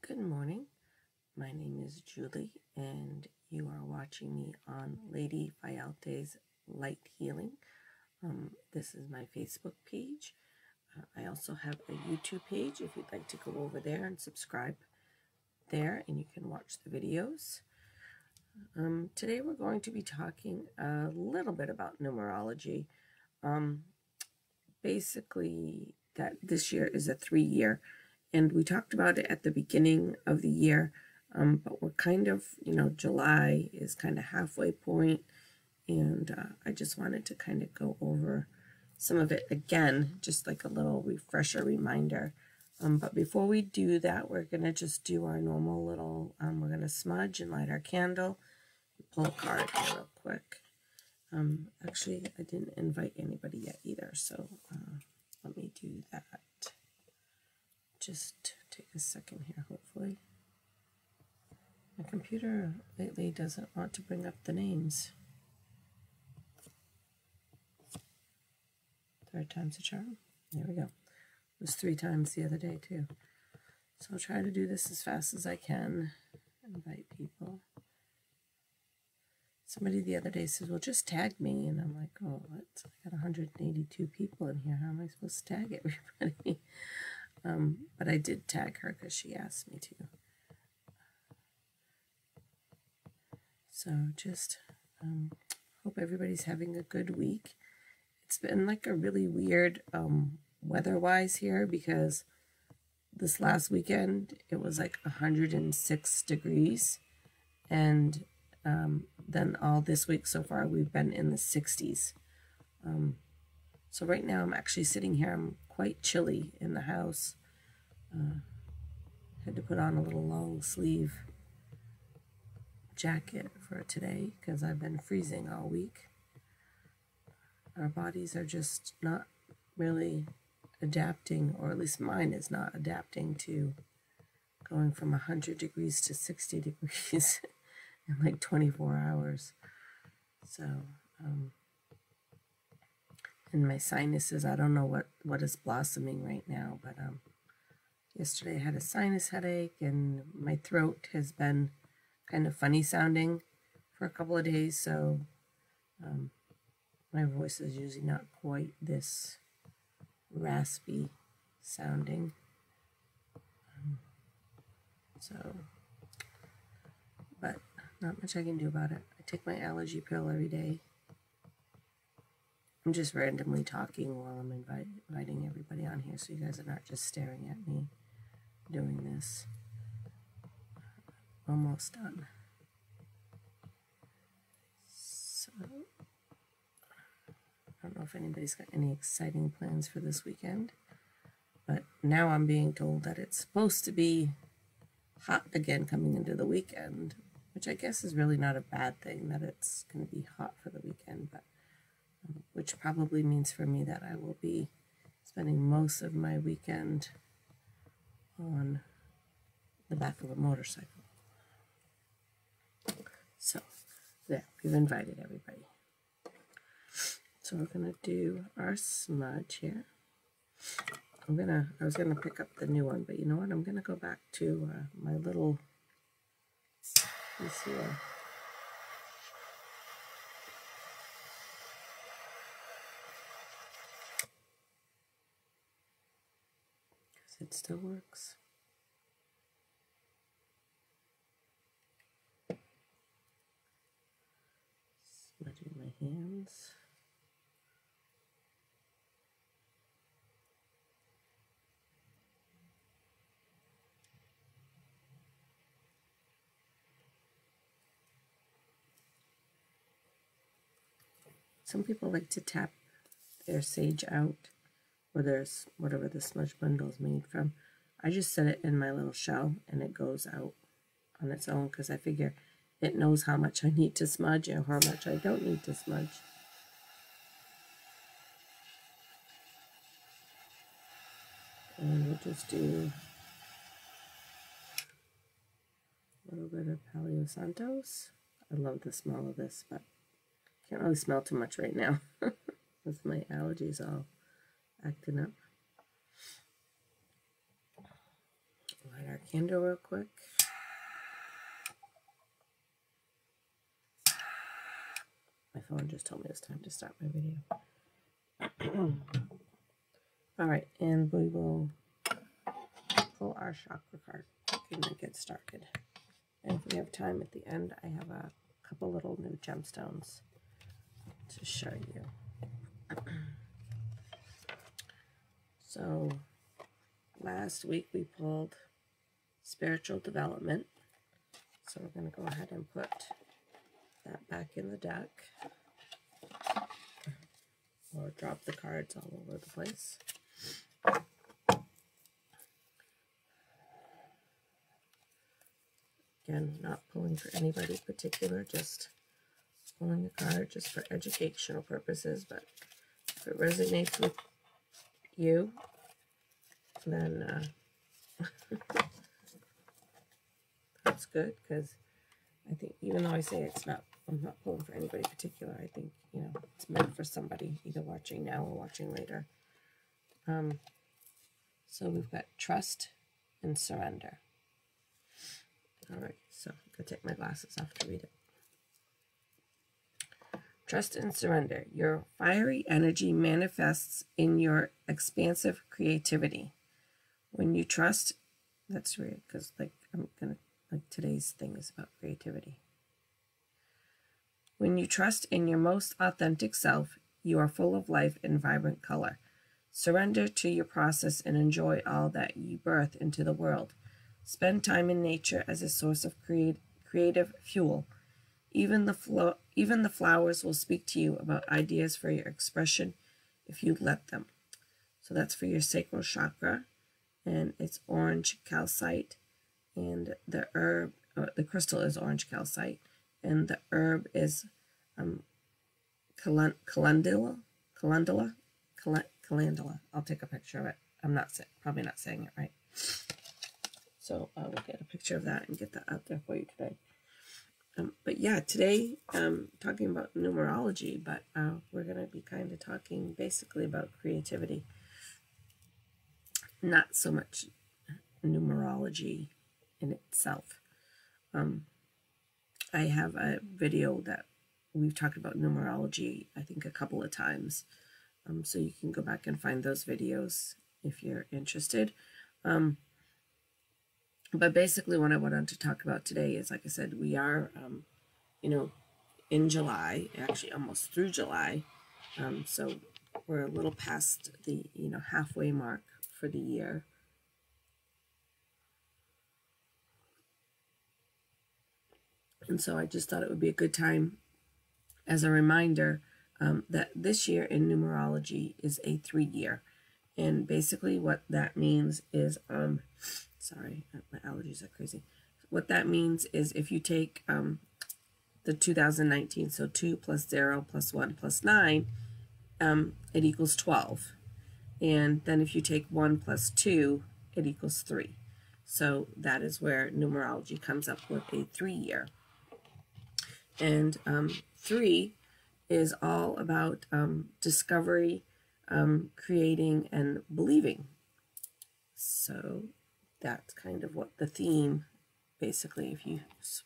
Good morning. My name is Julie, and you are watching me on Lady Vialte's Light Healing. This is my Facebook page. I also have a YouTube page if you'd like to go over there and subscribe there, and you can watch the videos. Today we're going to be talking a little bit about numerology. Basically, that this year is a 3-year. And we talked about it at the beginning of the year, but we're kind of, July is kind of halfway point, and I just wanted to kind of go over some of it again, just like a little refresher reminder. But before we do that, we're going to just do our normal little, we're going to smudge and light our candle, pull a card here real quick. Actually, I didn't invite anybody yet either, so let me do that. Just take a second here, hopefully. My computer lately doesn't want to bring up the names. Third time's a charm. There we go. It was 3 times the other day, too. So I'll try to do this as fast as I can. Invite people. Somebody the other day says, well, just tag me. And I'm like, oh, what? I got 182 people in here. How am I supposed to tag everybody? But I did tag her because she asked me to. So just hope everybody's having a good week. It's been like a really weird weather-wise here because this last weekend it was like 106 degrees. And then all this week so far we've been in the 60s. So right now I'm actually sitting here. I'm quite chilly in the house. Had to put on a little long sleeve jacket for today because I've been freezing all week. Our bodies are just not really adapting, or at least mine is not adapting to going from 100 degrees to 60 degrees in like 24 hours. So, and my sinuses, I don't know what is blossoming right now, but yesterday I had a sinus headache, and my throat has been kind of funny sounding for a couple of days, so my voice is usually not quite this raspy sounding. But not much I can do about it. I take my allergy pill every day. I'm just randomly talking while I'm inviting everybody on here, so you guys are not just staring at me doing this. Almost done. So, I don't know if anybody's got any exciting plans for this weekend, but now I'm being told that it's supposed to be hot again coming into the weekend, which I guess is really not a bad thing that it's going to be hot for the weekend, but which probably means for me that I will be spending most of my weekend on the back of a motorcycle. So, there, we've invited everybody. So we're going to do our smudge here. I was going to pick up the new one, but you know what? I'm going to go back to my little piece here. Because it still works. Smudging my hands. Some people like to tap their sage out, or there's whatever the smudge bundle is made from. I just set it in my little shell and it goes out on its own because I figure it knows how much I need to smudge and how much I don't need to smudge. And we'll just do a little bit of Palo Santos. I love the smell of this, but can't really smell too much right now with my allergies all acting up. Light our candle real quick. My phone just told me it's time to start my video. All right, and we will pull our chakra card and get started. And if we have time at the end, I have a couple little new gemstones to show you. So last week we pulled spiritual development. So we're going to go ahead and put that back in the deck, or drop the cards all over the place. Again, not pulling for anybody particular, just pulling a card just for educational purposes. But if it resonates with you, then that's good, because I think, even though I say I'm not pulling for anybody particular, I think, you know, it's meant for somebody either watching now or watching later. So we've got trust and surrender. All right, so I'm going to take my glasses off to read it. Trust and surrender. Your fiery energy manifests in your expansive creativity. When you trust, that's weird, because today's thing is about creativity. When you trust in your most authentic self, you are full of life and vibrant color. Surrender to your process and enjoy all that you birth into the world. Spend time in nature as a source of creative fuel. Even the flowers will speak to you about ideas for your expression if you let them. So that's for your sacral chakra, and it's orange calcite, and the herb, the crystal is orange calcite, and the herb is calendula. I'll take a picture of it. I'm probably not saying it right. So I will get a picture of that and get that out there for you today. But yeah, today talking about numerology, but we're going to be kind of talking basically about creativity. Not so much numerology in itself. I have a video that we've talked about numerology, I think, a couple of times. So you can go back and find those videos if you're interested. But basically what I wanted to talk about today is, like I said, we are, in July, actually almost through July. So we're a little past the, halfway mark for the year. And so I just thought it would be a good time as a reminder that this year in numerology is a 3-year. And basically what that means is, sorry, my allergies are crazy. What that means is if you take the 2019, so 2 plus 0 plus 1 plus 9, it equals 12. And then if you take 1 plus 2, it equals 3. So that is where numerology comes up with a 3-year. And 3 is all about discovery, creating, and believing. So that's kind of what the theme, basically, if you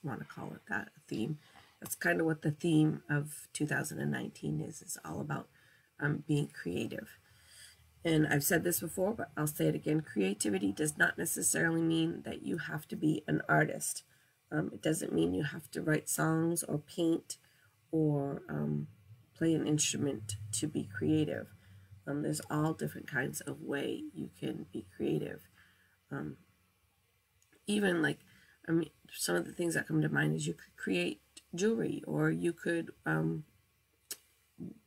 want to call it that, a theme, that's kind of what the theme of 2019 is. It's all about being creative. And I've said this before, but I'll say it again. Creativity does not necessarily mean that you have to be an artist. It doesn't mean you have to write songs or paint or play an instrument to be creative. There's all different kinds of way you can be creative. Even like, some of the things that come to mind is you could create jewelry, or you could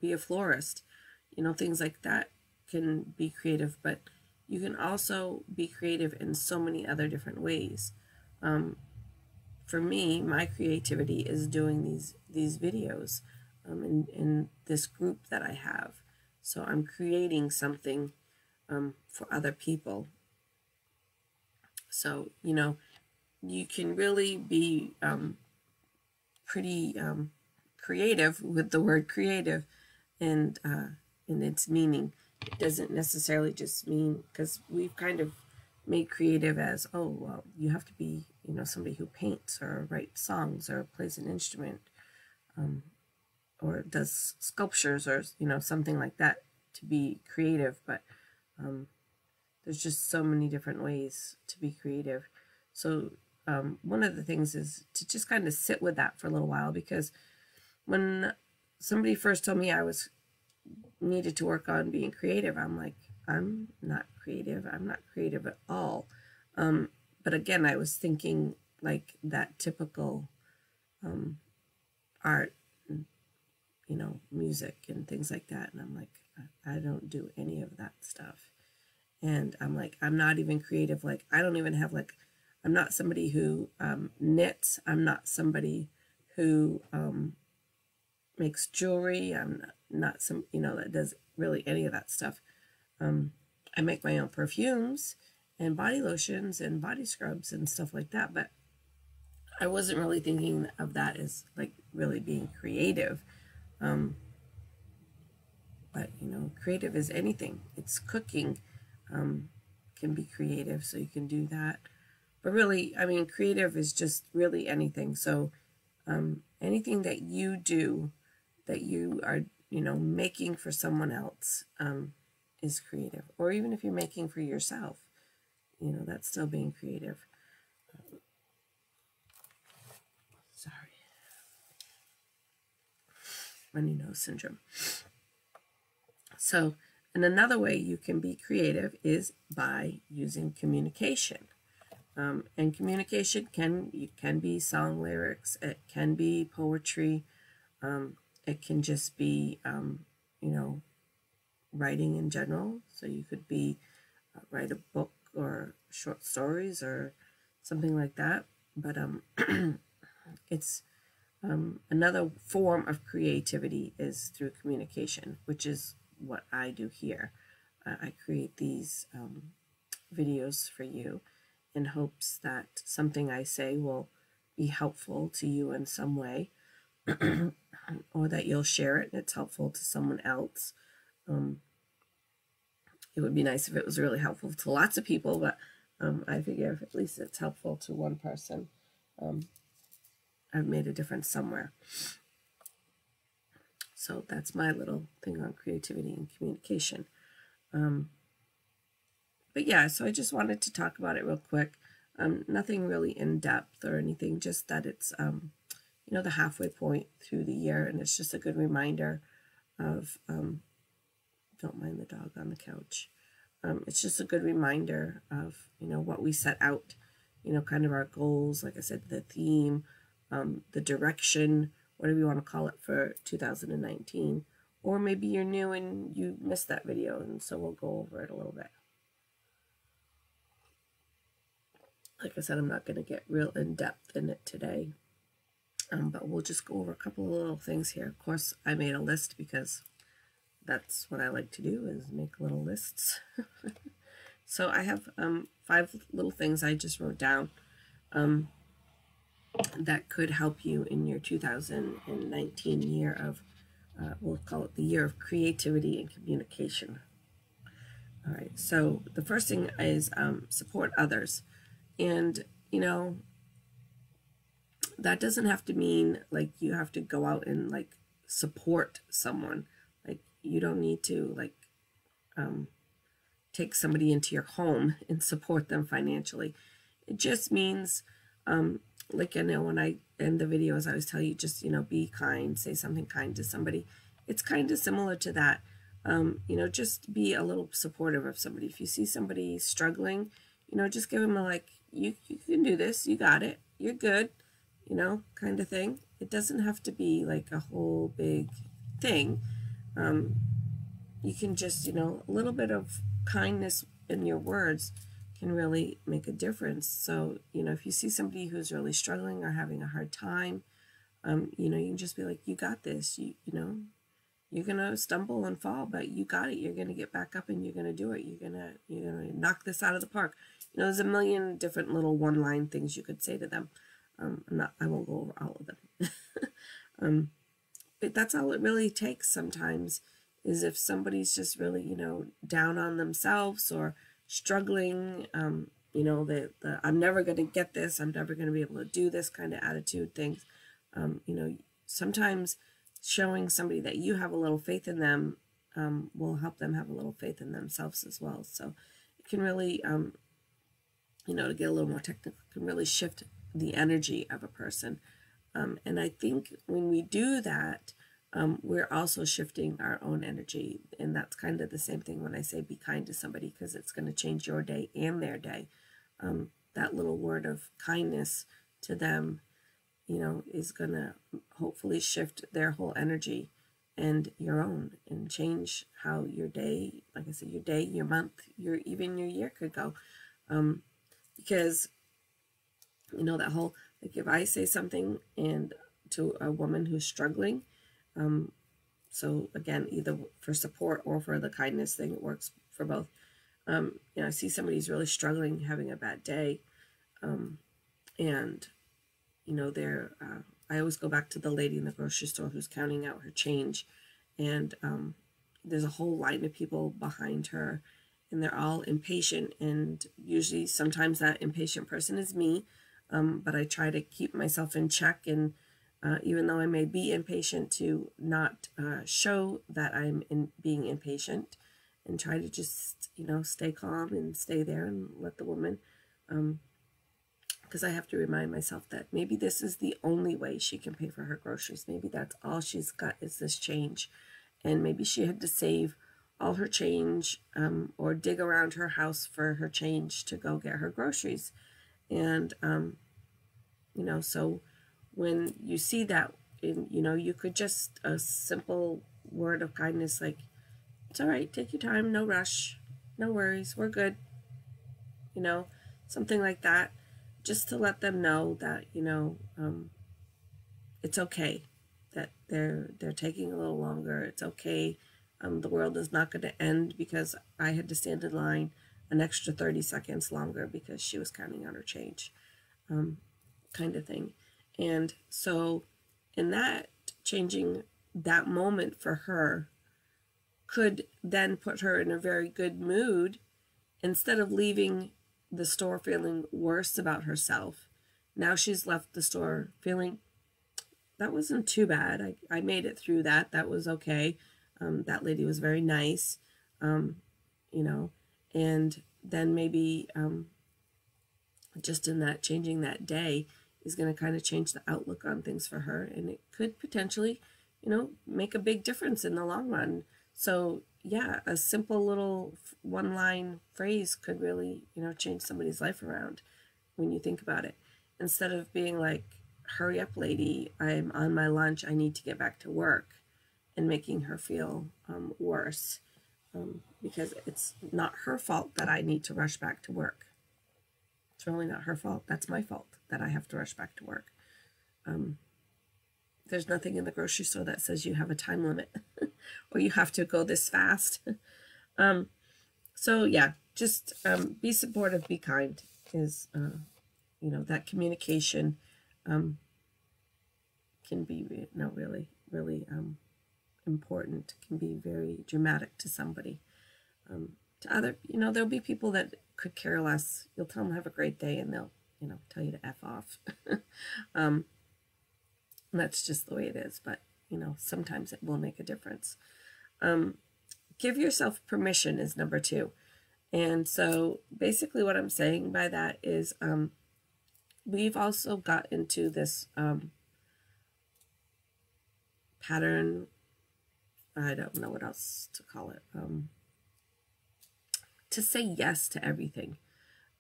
be a florist. Things like that can be creative, but you can also be creative in so many other different ways. For me, my creativity is doing these videos in this group that I have. So I'm creating something for other people. So, you can really be pretty creative with the word creative and its meaning. It doesn't necessarily just mean, because we've kind of made creative as, oh, well, you have to be, you know, somebody who paints or writes songs or plays an instrument, or does sculptures, or, you know, something like that to be creative. But there's just so many different ways to be creative. So one of the things is to just kind of sit with that for a little while, because when somebody first told me I was needed to work on being creative, I'm like, I'm not creative. I'm not creative at all. But again, I was thinking like that typical art, and, you know, music and things like that. And I'm like, I don't do any of that stuff. And I'm like, I'm not even creative. Like, I don't even have like, I'm not somebody who knits. I'm not somebody who makes jewelry. I'm not some, you know, that does really any of that stuff. I make my own perfumes and body lotions and body scrubs and stuff like that, but I wasn't really thinking of that as like really being creative. But you know, creative is anything. It's cooking, can be creative, so you can do that. But really, I mean, creative is just really anything. So anything that you do that you are, you know, making for someone else is creative. Or even if you're making for yourself, you know, that's still being creative. Sorry. Runny nose syndrome. So, and another way you can be creative is by using communication. And communication can be song lyrics, it can be poetry, it can just be, you know, writing in general. So you could be write a book or short stories or something like that. But it's another form of creativity is through communication, which is what I do here. I create these videos for you in hopes that something I say will be helpful to you in some way, or that you'll share it and it's helpful to someone else. It would be nice if it was really helpful to lots of people, but I figure if at least it's helpful to one person, I've made a difference somewhere. So that's my little thing on creativity and communication. But yeah, so I just wanted to talk about it real quick. Nothing really in depth or anything, just that it's, you know, the halfway point through the year, and it's just a good reminder of, don't mind the dog on the couch. It's just a good reminder of, you know, what we set out, you know, kind of our goals, like I said, the theme, the direction, whatever you want to call it for 2019. Or maybe you're new and you missed that video, and so we'll go over it a little bit. Like I said, I'm not going to get real in-depth in it today, but we'll just go over a couple of little things here. Of course, I made a list because that's what I like to do, is make little lists. So I have 5 little things I just wrote down that could help you in your 2019 year of, we'll call it the year of creativity and communication. All right, so the first thing is support others. And, you know, that doesn't have to mean like you have to go out and like support someone. Like, you don't need to like take somebody into your home and support them financially. It just means, like, I know when I end the videos, I always tell you, just, you know, be kind, say something kind to somebody. It's kind of similar to that. You know, just be a little supportive of somebody. If you see somebody struggling, you know, just give them a, like, you can do this, you got it, you're good, you know, kind of thing. It doesn't have to be like a whole big thing. You can just, you know, a little bit of kindness in your words can really make a difference. So, you know, if you see somebody who's really struggling or having a hard time, you know, you can just be like, you got this, you know, you're going to stumble and fall, but you got it. You're going to get back up and you're going to do it. You're going to knock this out of the park. You know, there's a million different little one-line things you could say to them. I won't go over all of them. But that's all it really takes sometimes, is if somebody's just really, you know, down on themselves or struggling, the I'm never going to get this, I'm never going to be able to do this kind of attitude things. Sometimes showing somebody that you have a little faith in them will help them have a little faith in themselves as well. So it can really, to get a little more technical, can really shift the energy of a person. And I think when we do that, we're also shifting our own energy. And that's kind of the same thing when I say be kind to somebody, because it's going to change your day and their day. That little word of kindness to them, is going to hopefully shift their whole energy and your own, and change how your day, like I said, your day, your month, even your year could go. Because, that whole, like if I say something and to a woman who's struggling, so again, either for support or for the kindness thing, it works for both. I see somebody who's really struggling, having a bad day, and I always go back to the lady in the grocery store who's counting out her change, and there's a whole line of people behind her, and they're all impatient, and usually sometimes that impatient person is me, but I try to keep myself in check, and even though I may be impatient, to not show that I'm being impatient, and try to just, stay calm and stay there and let the woman, because I have to remind myself that maybe this is the only way she can pay for her groceries. Maybe that's all she's got is this change. And maybe she had to save all her change, or dig around her house for her change to go get her groceries. And, so when you see that, you could just, a simple word of kindness, like, it's all right, take your time, no rush, no worries, we're good, something like that, just to let them know that, it's okay, that they're taking a little longer, it's okay, the world is not going to end because I had to stand in line an extra 30 seconds longer because she was counting on her change, kind of thing. And so in that, changing that moment for her could then put her in a very good mood, instead of leaving the store feeling worse about herself. Now she's left the store feeling, that wasn't too bad. I made it through that. That was okay. That lady was very nice, and then maybe just in that, changing that day is going to kind of change the outlook on things for her, and it could potentially, make a big difference in the long run. So yeah, a simple little one-line phrase could really, change somebody's life around when you think about it. Instead of being like, hurry up, lady, I'm on my lunch, I need to get back to work, and making her feel worse, because it's not her fault that I need to rush back to work. It's really not her fault. That's my fault that I have to rush back to work. There's nothing in the grocery store that says you have a time limit or you have to go this fast. So yeah, just be supportive, be kind is, that communication can be really, really important, can be very dramatic to somebody. To other, there'll be people that could care less. You'll tell them have a great day and they'll, tell you to F off. That's just the way it is. But, sometimes it will make a difference. Give yourself permission is number 2. And so basically what I'm saying by that is we've also got into this pattern, I don't know what else to call it, to say yes to everything.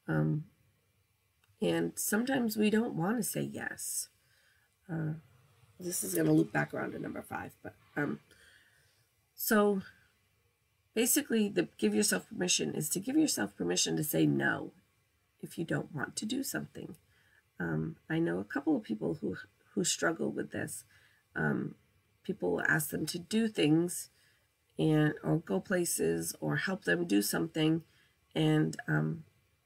And sometimes we don't want to say yes. This is going to loop back around to number 5. But so basically, the give yourself permission is to give yourself permission to say no if you don't want to do something. I know a couple of people who struggle with this. People will ask them to do things or go places or help them do something, and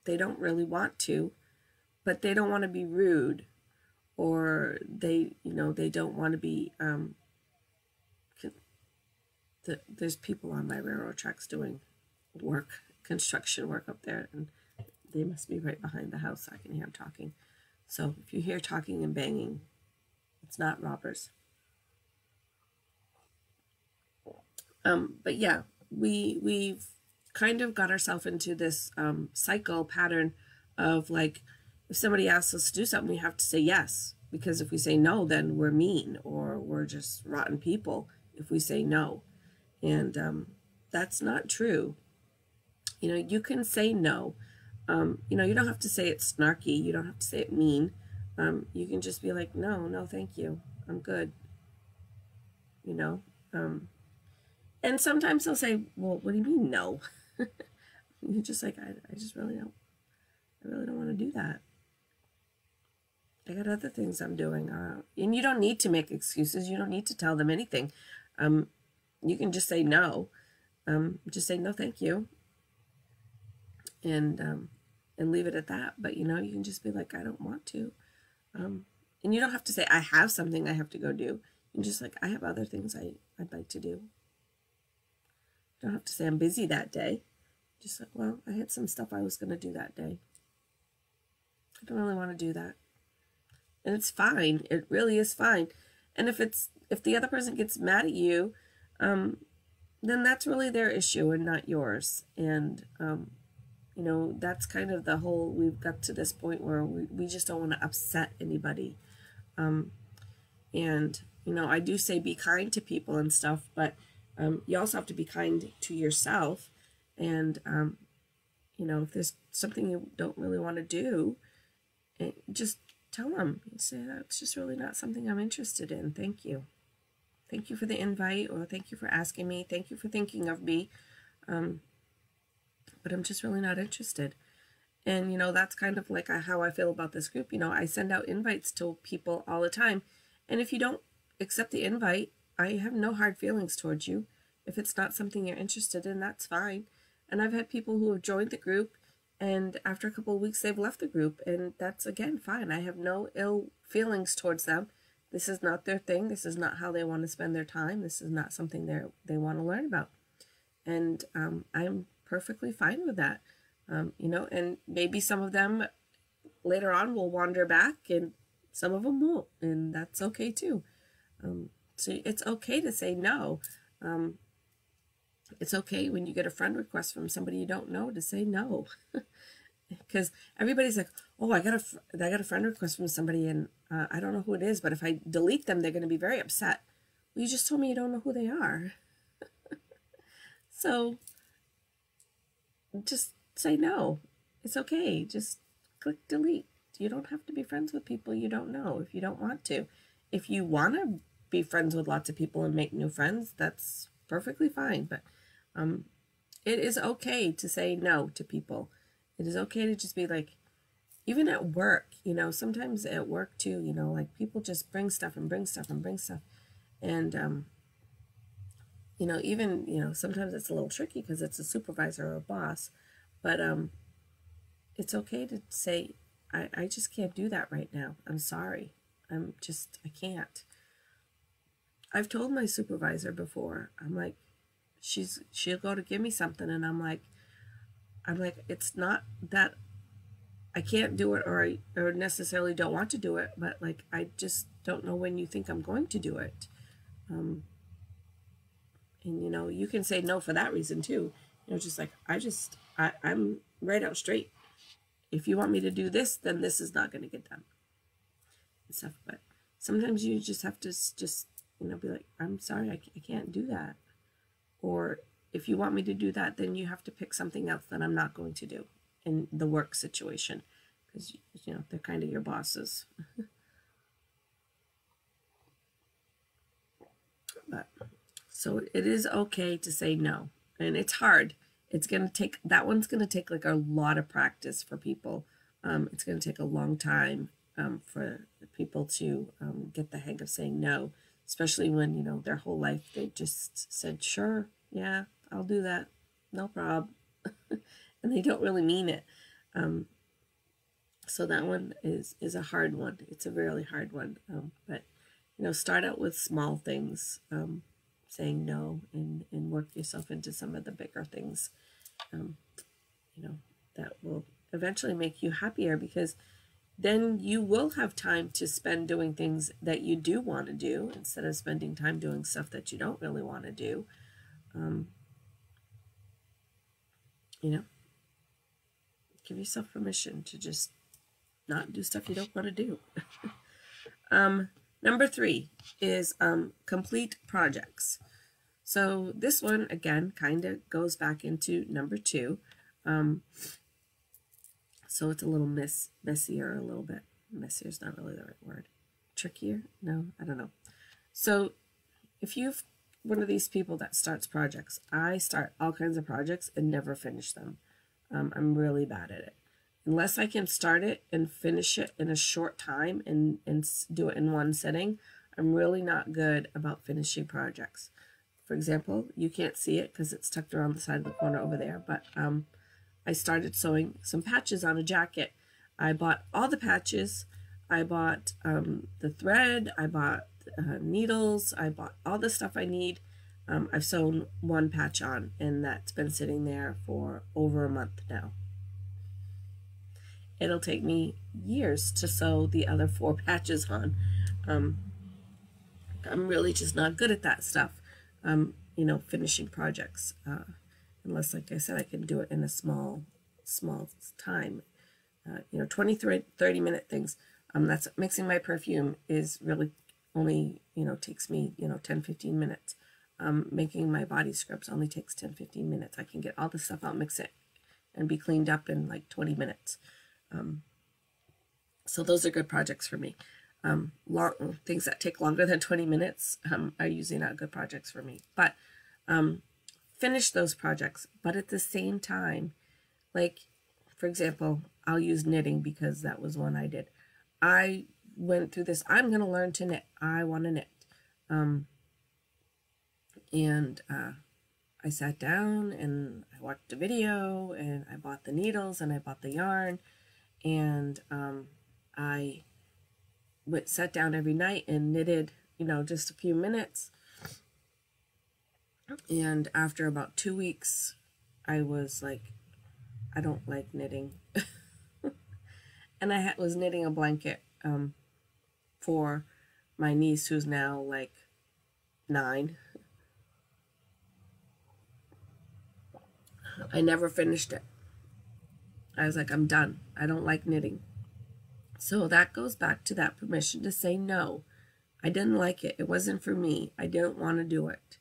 they don't really want to, but they don't want to be rude, or they don't want to be, there's people on my railroad tracks doing work construction work up there, and they must be right behind the house. I can hear them talking. So if you hear talking and banging, it's not robbers. But yeah, we've kind of got ourselves into this cycle pattern of like, if somebody asks us to do something, we have to say yes. Because if we say no, then we're mean or we're just rotten people if we say no. And that's not true. You know, you can say no. You know, you don't have to say it snarky. You don't have to say it mean. You can just be like, no, thank you. I'm good. You know? And sometimes they'll say, well, what do you mean no? You're just like, I just really don't. I really don't want to do that. I got other things I'm doing. And you don't need to make excuses. You don't need to tell them anything. You can just say no. Just say no, thank you. And leave it at that. But, you know, you can just be like, I don't want to. And you don't have to say, I have something I have to go do. You can just like, I have other things I'd like to do. You don't have to say I'm busy that day. Just like, well, I had some stuff I was going to do that day. I don't really want to do that. And it's fine. It really is fine. And if the other person gets mad at you, then that's really their issue and not yours. And, you know, that's kind of the whole, we've got to this point where we just don't want to upset anybody. And, you know, I do say be kind to people and stuff, but you also have to be kind to yourself. And, you know, if there's something you don't really want to do, just tell them. You say, that's just really not something I'm interested in. Thank you. Thank you for the invite, or thank you for asking me. Thank you for thinking of me. But I'm just really not interested. And, you know, that's kind of like how I feel about this group. You know, I send out invites to people all the time. And if you don't accept the invite, I have no hard feelings towards you. If it's not something you're interested in, that's fine. And I've had people who have joined the group, and after a couple of weeks, they've left the group. And that's, again, fine. I have no ill feelings towards them. This is not their thing. This is not how they want to spend their time. This is not something they want to learn about. And I'm perfectly fine with that. You know, and maybe some of them later on will wander back, and some of them won't. And that's okay, too. So it's okay to say no. It's okay when you get a friend request from somebody you don't know to say no. Because everybody's like, oh, I got a friend request from somebody, and I don't know who it is, but if I delete them, they're going to be very upset. Well, you just told me you don't know who they are. So just say no. It's okay. Just click delete. You don't have to be friends with people you don't know if you don't want to. If you want to be friends with lots of people and make new friends, that's perfectly fine. But it is okay to say no to people. It is okay to just be like, even at work, you know, sometimes at work too, you know, like people just bring stuff and bring stuff and bring stuff. And, you know, even, you know, sometimes it's a little tricky because it's a supervisor or a boss. But it's okay to say, I just can't do that right now. I'm sorry. I can't. I've told my supervisor before, I'm like, she'll go to give me something, and I'm like, it's not that I can't do it or necessarily don't want to do it, but like, I just don't know when you think I'm going to do it. And, you know, you can say no for that reason too. You know, just like, I'm right out straight. If you want me to do this, then this is not going to get done. And stuff. But sometimes you just have to just, you know, be like, I'm sorry, I can't do that. Or if you want me to do that, then you have to pick something else that I'm not going to do in the work situation. Because, you know, they're kind of your bosses. But, so it is okay to say no. And it's hard. It's going to take, that one's going to take like a lot of practice for people. It's going to take a long time for people to get the hang of saying no, especially when, you know, their whole life they just said, sure, yeah, I'll do that, no problem. And they don't really mean it. So that one is a hard one. It's a really hard one. But, you know, start out with small things, saying no, and work yourself into some of the bigger things. that will eventually make you happier, because then you will have time to spend doing things that you do want to do instead of spending time doing stuff that you don't really want to do. Give yourself permission to just not do stuff you don't want to do. Number 3 is complete projects. So this one, again, kind of goes back into number 2. So it's a little messier, a little bit. Messier is not really the right word. Trickier? No, I don't know. So if you've one of these people that starts projects, I start all kinds of projects and never finish them. I'm really bad at it. Unless I can start it and finish it in a short time and do it in one sitting, I'm really not good about finishing projects. For example, you can't see it because it's tucked around the side of the corner over there, but I started sewing some patches on a jacket. I bought all the patches. I bought the thread. I bought needles. I bought all the stuff I need. I've sewn one patch on, and that's been sitting there for over a month now. It'll take me years to sew the other 4 patches on. I'm really just not good at that stuff, finishing projects. Unless, like I said, I can do it in a small time. 20, 30-minute things. That's mixing my perfume is really only, takes me, 10, 15 minutes. Making my body scrubs only takes 10, 15 minutes. I can get all the stuff out, mix it, and be cleaned up in like 20 minutes. So those are good projects for me. Long things that take longer than 20 minutes are usually not good projects for me. But finish those projects. But at the same time, like, for example, I'll use knitting because that was one I did. I went through this. I'm going to learn to knit. I want to knit. And I sat down and I watched a video and I bought the needles and I bought the yarn, and I sat down every night and knitted, just a few minutes. And after about 2 weeks, I was like, I don't like knitting. And I was knitting a blanket for my niece, who's now like 9. I never finished it. I was like, I'm done. I don't like knitting. So that goes back to that permission to say no. I didn't like it. It wasn't for me. I didn't want to do it.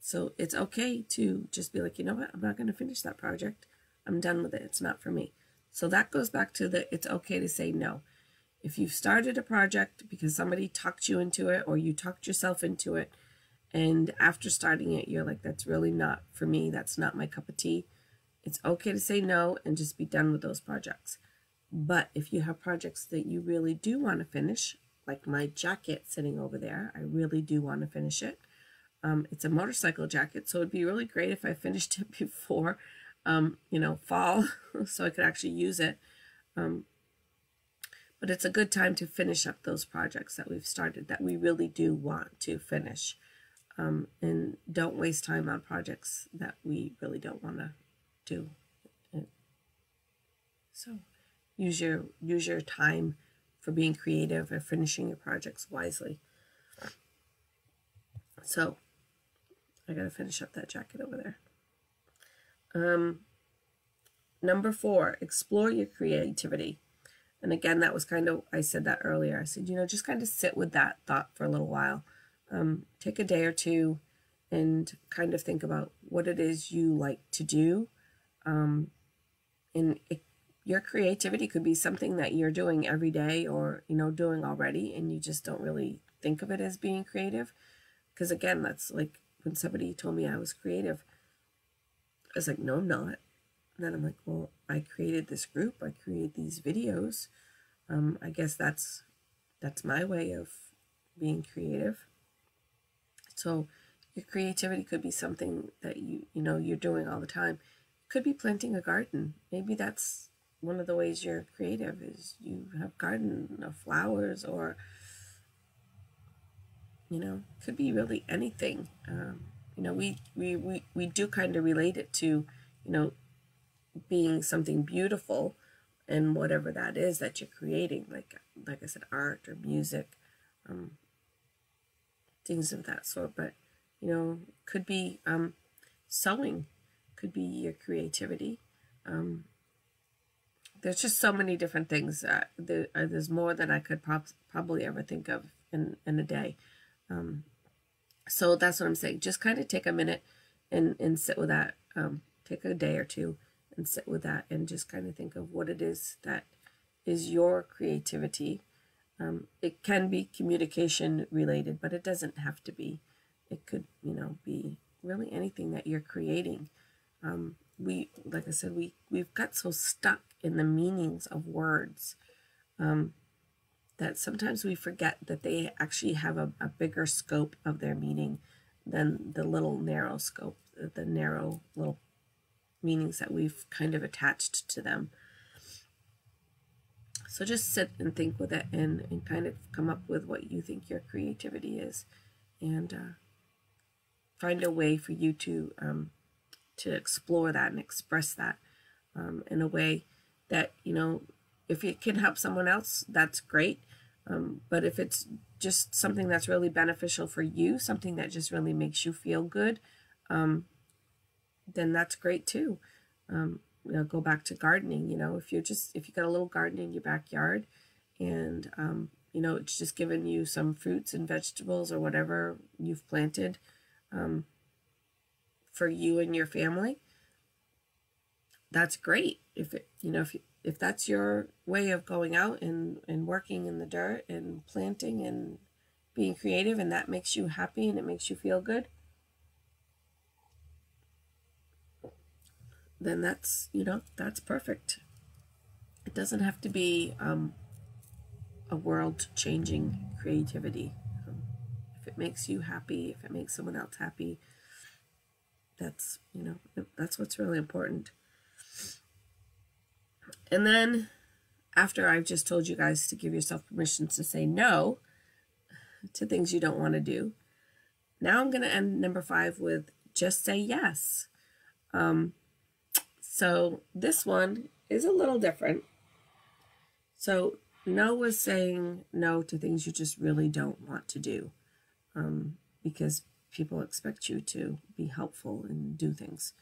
So it's okay to just be like, you know what? I'm not going to finish that project. I'm done with it. It's not for me. So that goes back to it's okay to say no. If you've started a project because somebody talked you into it or you talked yourself into it, and after starting it, you're like, that's really not for me. That's not my cup of tea. It's okay to say no and just be done with those projects. But if you have projects that you really do want to finish, like my jacket sitting over there, I really do want to finish it. It's a motorcycle jacket, so it'd be really great if I finished it before, fall, so I could actually use it. But it's a good time to finish up those projects that we've started that we really do want to finish. And don't waste time on projects that we really don't want to do. So use your time for being creative and finishing your projects wisely. So I got to finish up that jacket over there. Number 4, explore your creativity. And again, that was kind of, I said that earlier. I said, just kind of sit with that thought for a little while. Take a day or two and kind of think about what it is you like to do. Your creativity could be something that you're doing every day or, doing already, and you just don't really think of it as being creative. Because again, that's like when somebody told me I was creative, I was like, no, I'm not. And then I'm like, well, I created this group. I created these videos. I guess that's my way of being creative. So your creativity could be something that you're doing all the time. It could be planting a garden. Maybe that's one of the ways you're creative, is you have garden of flowers, or could be really anything. We do kind of relate it to being something beautiful, and whatever that is that you're creating, like I said, art or music, things of that sort. But could be sewing, could be your creativity. There's just so many different things. There's more than I could probably ever think of in a day. So that's what I'm saying. Just kind of take a minute and sit with that. Take a day or two and sit with that and just kind of think of what it is that is your creativity. It can be communication related, but it doesn't have to be. It could, be really anything that you're creating. Like I said, we've got so stuck in the meanings of words that sometimes we forget that they actually have a bigger scope of their meaning than the little narrow scope, the narrow little meanings that we've kind of attached to them. So just sit and think with it and kind of come up with what you think your creativity is, and find a way for you to explore that and express that in a way that, if it can help someone else, that's great. But if it's just something that's really beneficial for you, something that just really makes you feel good, then that's great too. Go back to gardening. If you got a little garden in your backyard, and it's just giving you some fruits and vegetables or whatever you've planted for you and your family, that's great. If that's your way of going out and working in the dirt and planting and being creative, and that makes you happy and it makes you feel good, then that's perfect. It doesn't have to be a world-changing creativity. If it makes you happy, if it makes someone else happy, that's what's really important. And then after I've just told you guys to give yourself permission to say no to things you don't want to do, now I'm going to end number 5 with just say yes. So this one is a little different. So no was saying no to things you just really don't want to do, because people expect you to be helpful and do things.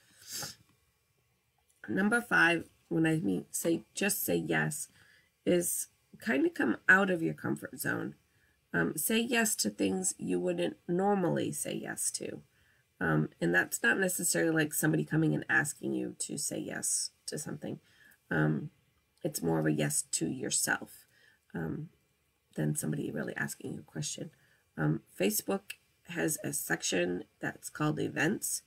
Number 5, when I mean just say yes, is kind of come out of your comfort zone. Say yes to things you wouldn't normally say yes to. And that's not necessarily like somebody coming and asking you to say yes to something. It's more of a yes to yourself than somebody really asking you a question. Facebook has a section that's called events,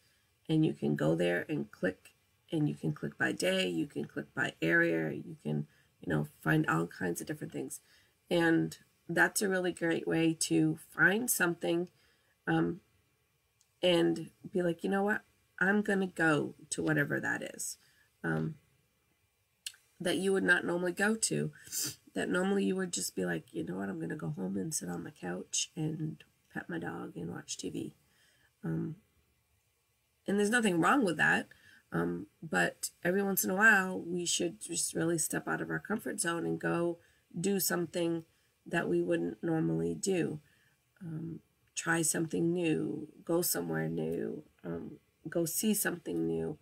and you can go there and click, and you can click by day, you can click by area, you can, find all kinds of different things. And that's a really great way to find something and be like, you know what, I'm going to go to whatever that is that you would not normally go to, that normally you would just be like, you know what, I'm going to go home and sit on my couch and pet my dog and watch TV. And there's nothing wrong with that. But every once in a while, we should just really step out of our comfort zone and go do something that we wouldn't normally do. Try something new, go somewhere new, go see something new,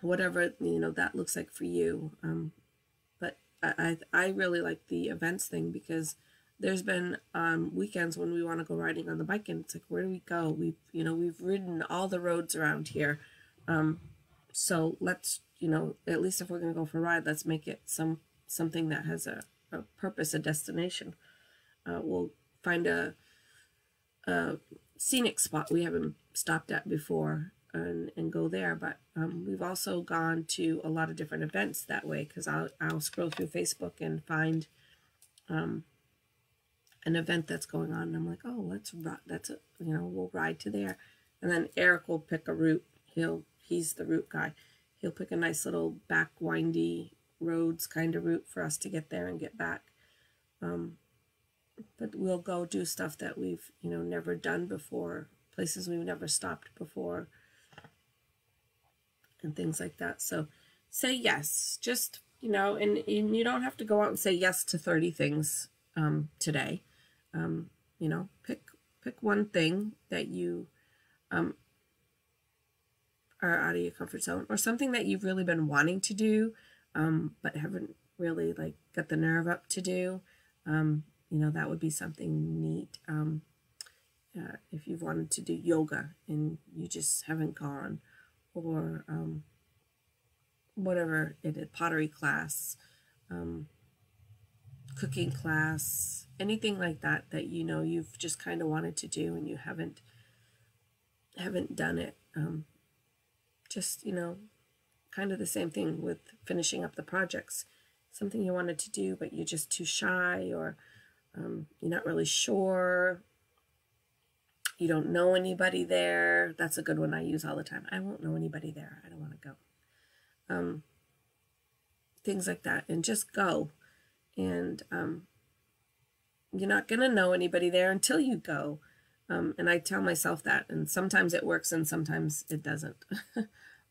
whatever, that looks like for you. But I really like the events thing, because there's been weekends when we want to go riding on the bike, and it's like, where do we go? We've ridden all the roads around here. So let's, at least if we're going to go for a ride, let's make it something that has a purpose, a destination. We'll find a scenic spot we haven't stopped at before and go there. But we've also gone to a lot of different events that way, because I'll scroll through Facebook and find an event that's going on, and I'm like, oh, we'll ride to there. And then Eric will pick a route. He's the route guy. He'll pick a nice little back windy roads kind of route for us to get there and get back. But we'll go do stuff that we've never done before, places we've never stopped before. and things like that. So say yes, just, and you don't have to go out and say yes to 30 things today. Pick one thing that you are out of your comfort zone, or something that you've really been wanting to do, but haven't really like got the nerve up to do. That would be something neat. If you've wanted to do yoga and you just haven't gone, or whatever it is, pottery class, cooking class, anything like that you've just kind of wanted to do and you haven't done it. Just kind of the same thing with finishing up the projects. Something you wanted to do but you're just too shy, or you're not really sure, you don't know anybody there. That's a good one I use all the time. I won't know anybody there, I don't want to go. Things like that, and just go. And you're not going to know anybody there until you go. And I tell myself that, and sometimes it works and sometimes it doesn't.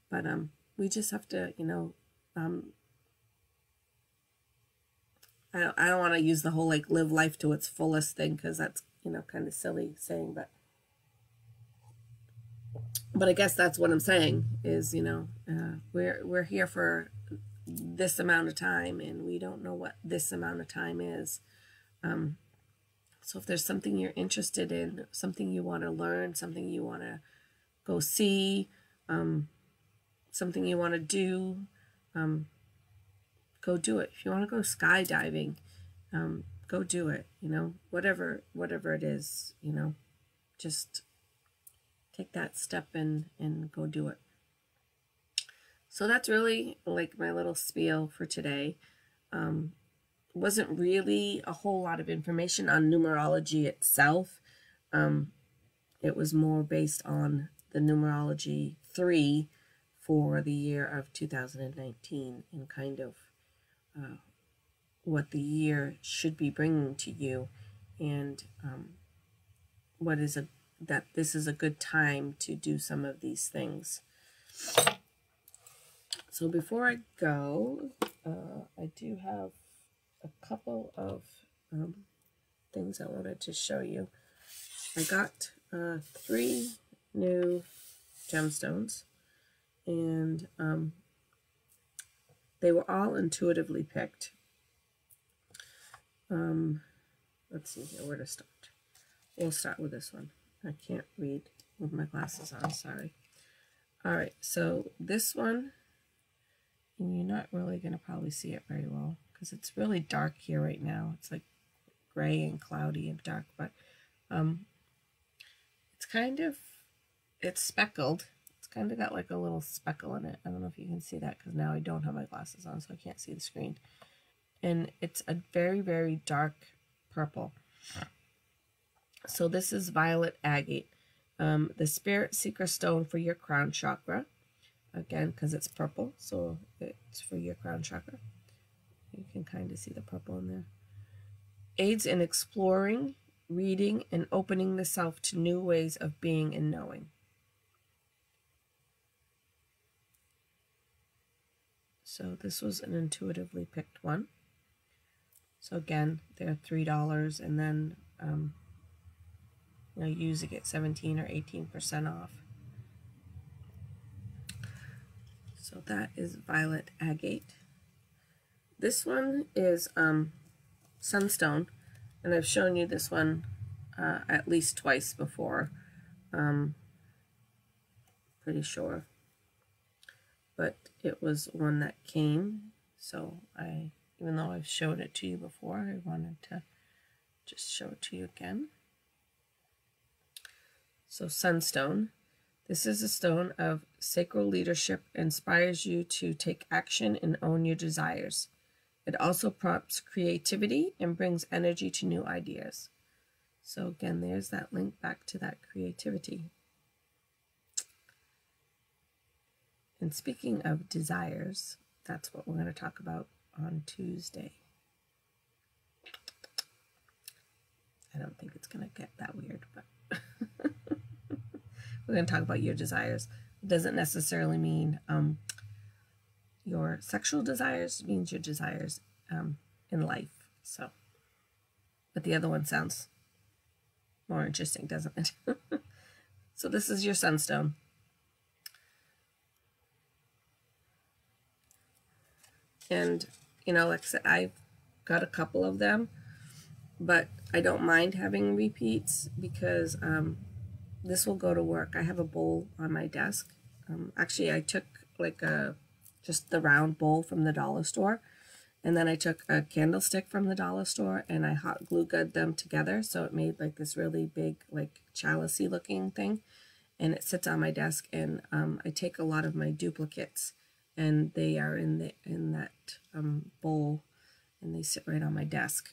But we just have to, I don't want to use the whole like live life to its fullest thing, because that's, kind of silly saying, but I guess that's what I'm saying is, we're here for this amount of time, and we don't know what this amount of time is. So if there's something you're interested in, something you want to learn, something you want to go see, something you want to do, go do it. If you want to go skydiving, go do it. Whatever it is, just take that step and go do it. So that's really like my little spiel for today. Wasn't really a whole lot of information on numerology itself. It was more based on the Numerology 3 for the year of 2019, and kind of what the year should be bringing to you, and that this is a good time to do some of these things. So before I go, I do have a couple of things I wanted to show you. I got 3 new gemstones, and they were all intuitively picked. Let's see here where to start. We'll start with this one. I can't read with my glasses on, sorry. All right, so this one, and you're not really going to probably see it very well because it's really dark here right now. It's like gray and cloudy and dark, but it's speckled. It's kind of got like a little speckle in it. I don't know if you can see that because now I don't have my glasses on, so I can't see the screen. And it's a very, very dark purple. So this is violet agate, the spirit seeker stone for your crown chakra. Again, because it's purple, so it's for your crown chakra. You can kind of see the purple in there. Aids in exploring, reading, and opening the self to new ways of being and knowing. So this was an intuitively picked one. So again, they're $3, and then you usually get 17 or 18% off. So that is violet agate. This one is sunstone, and I've shown you this one at least twice before, pretty sure. But it was one that came, so even though I've showed it to you before, I wanted to just show it to you again. So sunstone. This is a stone of sacral leadership, inspires you to take action and own your desires. It also prompts creativity and brings energy to new ideas. So again, there's that link back to that creativity. And speaking of desires, that's what we're going to talk about on Tuesday. I don't think it's going to get that weird, but we're going to talk about your desires. doesn't necessarily mean your sexual desires. It means your desires in life. So, but the other one sounds more interesting, doesn't it? So this is your sunstone. And, you know, like I said, I've got a couple of them, but I don't mind having repeats because this will go to work. I have a bowl on my desk. Actually, I took like just the round bowl from the dollar store, and then I took a candlestick from the dollar store and I hot glue gunned them together, so it made like this really big, like chalice-y looking thing, and it sits on my desk. And I take a lot of my duplicates, and they are in that bowl, and they sit right on my desk,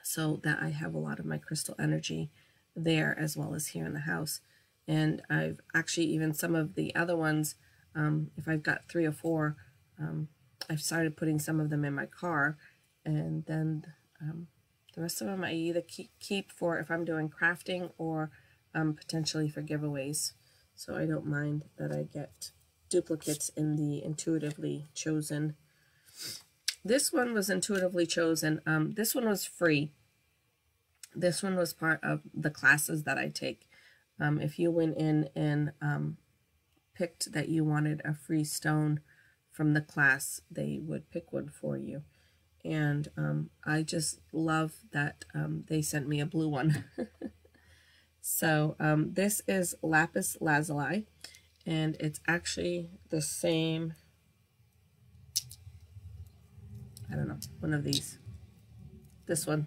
so that I have a lot of my crystal energy there as well as here in the house. And I've actually, even some of the other ones, if I've got 3 or 4, I've started putting some of them in my car, and then the rest of them I either keep for if I'm doing crafting or potentially for giveaways. So I don't mind that I get duplicates in the intuitively chosen. This one was intuitively chosen. This one was free. This one was part of the classes that I take. If you went in and picked that you wanted a free stone from the class, they would pick one for you. And I just love that they sent me a blue one. So this is lapis lazuli, and it's actually the same, I don't know, one of these. This one.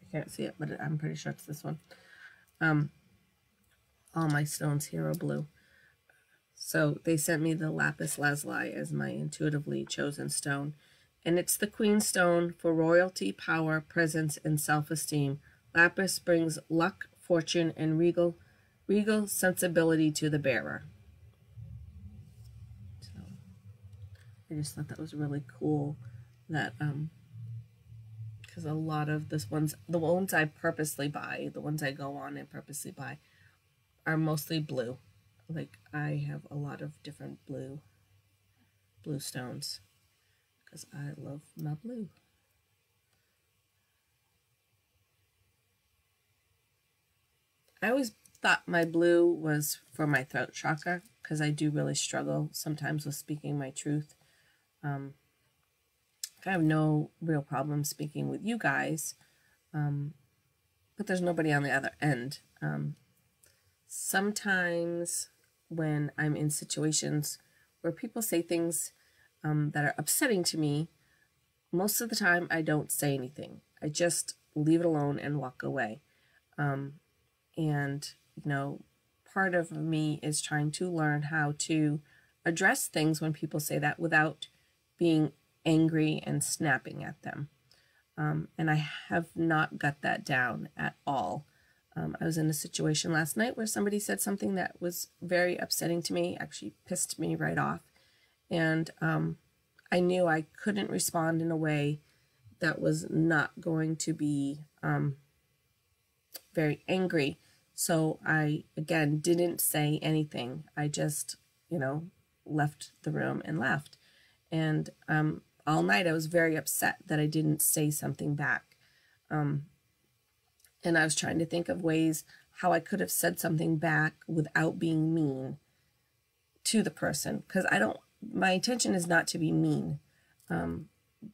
I can't see it, but I'm pretty sure it's this one. All my stones here are blue. So they sent me the lapis lazuli as my intuitively chosen stone. And it's the queen stone for royalty, power, presence, and self-esteem. Lapis brings luck, fortune, and regal sensibility to the bearer. So I just thought that was really cool that because a lot of the ones I purposely buy, the ones I go on and purposely buy, are mostly blue. Like I have a lot of different blue stones because I love my blue. I always thought my blue was for my throat chakra because I do really struggle sometimes with speaking my truth. I have no real problem speaking with you guys, but there's nobody on the other end. Sometimes when I'm in situations where people say things that are upsetting to me, most of the time I don't say anything. I just leave it alone and walk away. And, you know, part of me is trying to learn how to address things when people say that without being angry and snapping at them. And I have not got that down at all. I was in a situation last night where somebody said something that was very upsetting to me, actually pissed me right off. And I knew I couldn't respond in a way that was not going to be very angry. So I, again, didn't say anything. I just, you know, left the room and left. And all night I was very upset that I didn't say something back. And I was trying to think of ways how I could have said something back without being mean to the person. Because my intention is not to be mean,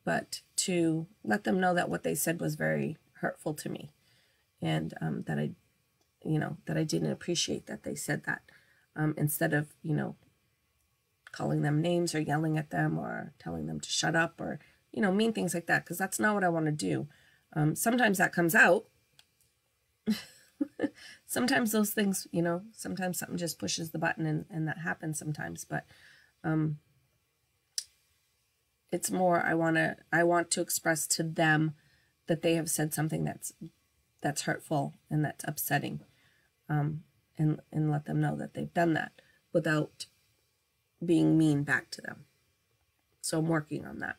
but to let them know that what they said was very hurtful to me. And that I didn't appreciate that they said that. Instead of, you know, calling them names or yelling at them or telling them to shut up or, you know, mean things like that. Because that's not what I want to do. Sometimes that comes out. Sometimes those things, you know, sometimes something just pushes the button and that happens sometimes. But it's more I want to express to them that they have said something that's hurtful and that's upsetting, and let them know that they've done that without being mean back to them. So I'm working on that.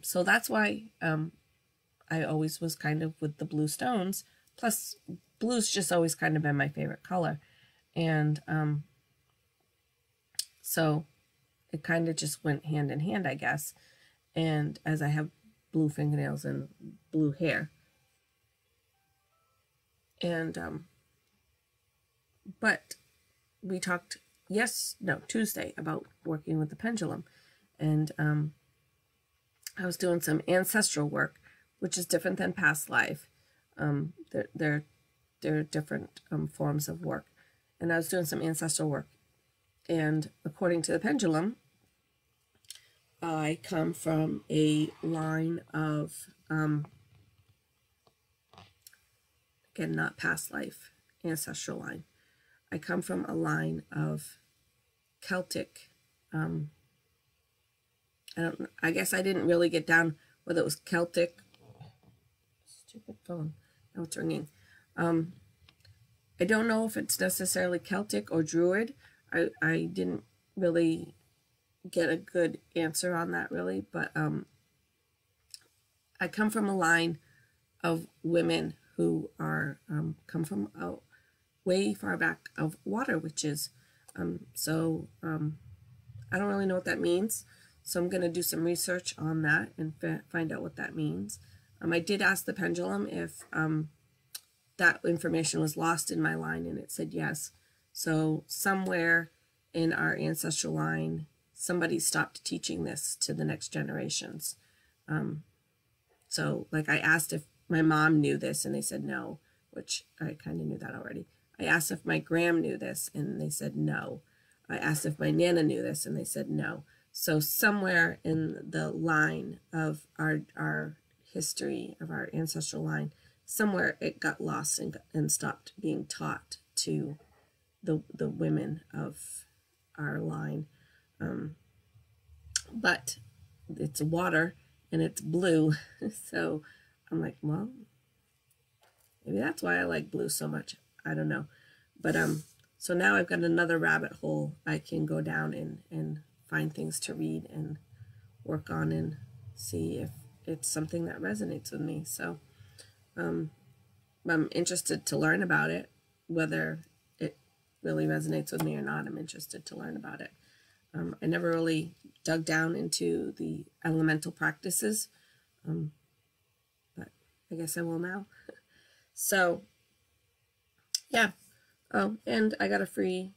So that's why I always was kind of with the blue stones. Plus, blue's just always kind of been my favorite color. And so it kind of just went hand in hand, I guess. And as I have blue fingernails and blue hair. And but we talked Tuesday about working with the pendulum. And I was doing some ancestral work, which is different than past life. They're different forms of work. And I was doing some ancestral work. And according to the pendulum, I come from a line of, again, not past life, ancestral line. I come from a line of Celtic, I guess I didn't really get down whether it was Celtic. Stupid phone. Now it's ringing. I don't know if it's necessarily Celtic or Druid. I didn't really get a good answer on that, really. But I come from a line of women who are come from way far back of water witches. So I don't really know what that means. So I'm going to do some research on that and find out what that means. I did ask the pendulum if that information was lost in my line, and it said yes. So somewhere in our ancestral line, somebody stopped teaching this to the next generations. So like I asked if my mom knew this, and they said no, which I kind of knew that already. I asked if my gram knew this, and they said no. I asked if my Nana knew this, and they said no. So somewhere in the line of our history, of our ancestral line, somewhere it got lost and stopped being taught to the women of our line. But it's water and it's blue, so I'm like, well, maybe that's why I like blue so much. I don't know. But so now I've got another rabbit hole I can go down and find things to read and work on and see if it's something that resonates with me. So I'm interested to learn about it. Whether it really resonates with me or not, I'm interested to learn about it. I never really dug down into the elemental practices, but I guess I will now. So yeah. Oh, and I got a free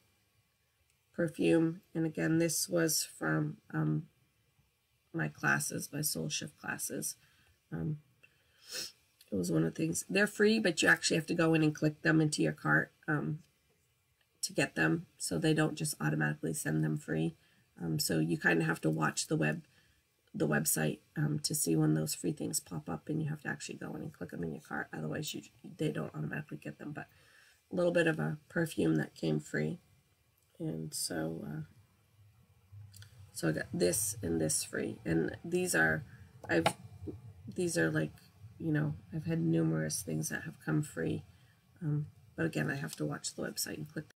perfume, and again, this was from my classes, my soul shift classes. It was one of the things. They're free, but you actually have to go in and click them into your cart to get them, so they don't just automatically send them free. So you kind of have to watch the website to see when those free things pop up, and you have to actually go in and click them in your cart. Otherwise, they don't automatically get them. But a little bit of a perfume that came free. And so I got this and this free, and these are like, you know, I've had numerous things that have come free, but again, I have to watch the website and click